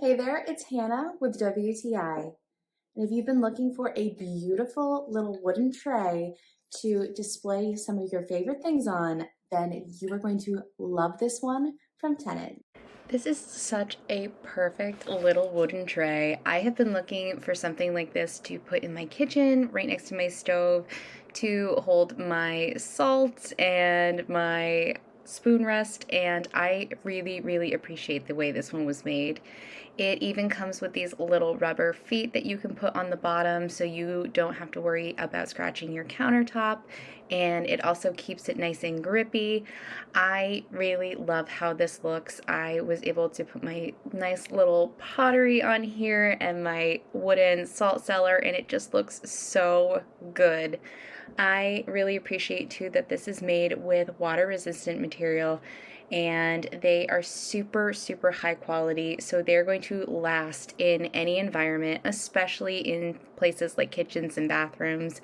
Hey there, it's Hannah with WTI. And if you've been looking for a beautiful little wooden tray to display some of your favorite things on, then you are going to love this one from Teniinet. This is such a perfect little wooden tray. I have been looking for something like this to put in my kitchen right next to my stove to hold my salt and my spoon rest, and I really appreciate the way this one was made. It even comes with these little rubber feet that you can put on the bottom so you don't have to worry about scratching your countertop, and it also keeps it nice and grippy. I really love how this looks. I was able to put my nice little pottery on here and my wooden salt cellar, and it just looks so good. I really appreciate too that this is made with water resistant material, and they are super high quality, so they're going to last in any environment, especially in places like kitchens and bathrooms.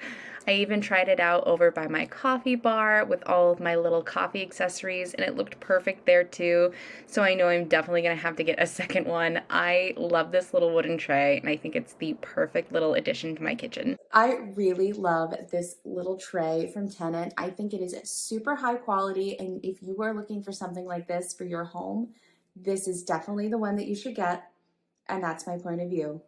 I even tried it out over by my coffee bar with all of my little coffee accessories, and it looked perfect there too. So I know I'm definitely gonna have to get a second one. I love this little wooden tray, and I think it's the perfect little addition to my kitchen. I really love this little tray from Teniinet. I think it is super high quality, and if you are looking for something like this for your home, this is definitely the one that you should get, and that's my point of view.